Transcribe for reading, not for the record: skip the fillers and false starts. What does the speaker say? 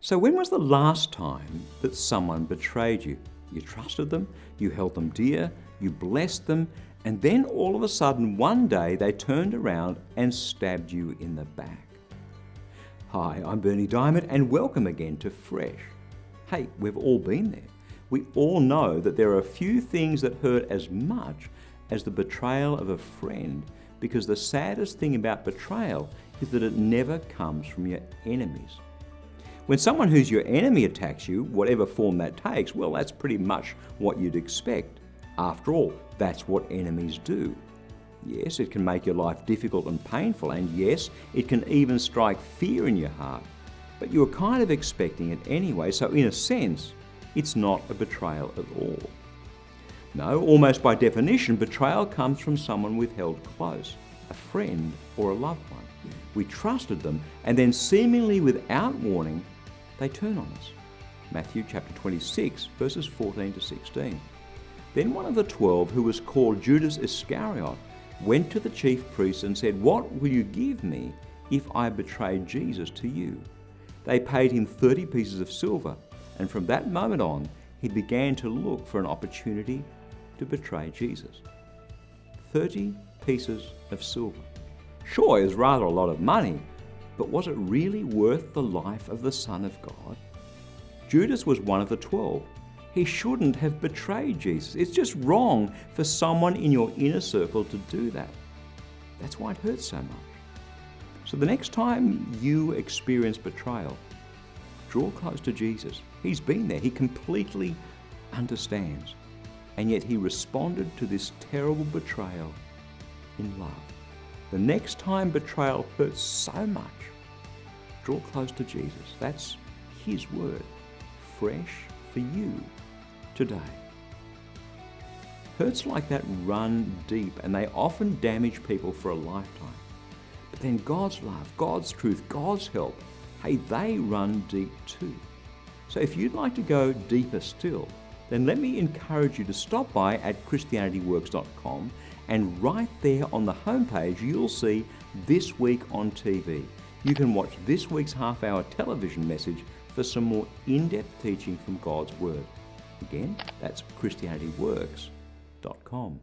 So when was the last time that someone betrayed you? You trusted them, you held them dear, you blessed them, and then all of a sudden one day they turned around and stabbed you in the back. Hi, I'm Bernie Diamond and welcome again to Fresh. Hey, we've all been there. We all know that there are few things that hurt as much as the betrayal of a friend, because the saddest thing about betrayal is that it never comes from your enemies. When someone who's your enemy attacks you, whatever form that takes, well, that's pretty much what you'd expect. After all, that's what enemies do. Yes, it can make your life difficult and painful, and yes, it can even strike fear in your heart. But you're kind of expecting it anyway, so in a sense, it's not a betrayal at all. No, almost by definition, betrayal comes from someone we've held close, a friend or a loved one. We trusted them, and then seemingly without warning, they turn on us. Matthew chapter 26, verses 14 to 16. Then one of the 12, who was called Judas Iscariot, went to the chief priests and said, "What will you give me if I betray Jesus to you?" They paid him 30 pieces of silver, and from that moment on, he began to look for an opportunity to betray Jesus. 30 pieces of silver. Sure, it was rather a lot of money, but was it really worth the life of the Son of God? Judas was one of the 12. He shouldn't have betrayed Jesus. It's just wrong for someone in your inner circle to do that. That's why it hurts so much. So the next time you experience betrayal, draw close to Jesus. He's been there. He completely understands. And yet he responded to this terrible betrayal in love. The next time betrayal hurts so much, draw close to Jesus. That's his word, fresh for you today. Hurts like that run deep, and they often damage people for a lifetime. But then God's love, God's truth, God's help, hey, they run deep too. So if you'd like to go deeper still, then let me encourage you to stop by at ChristianityWorks.com, and right there on the homepage you'll see This Week on TV. You can watch this week's half-hour television message for some more in-depth teaching from God's Word. Again, that's ChristianityWorks.com.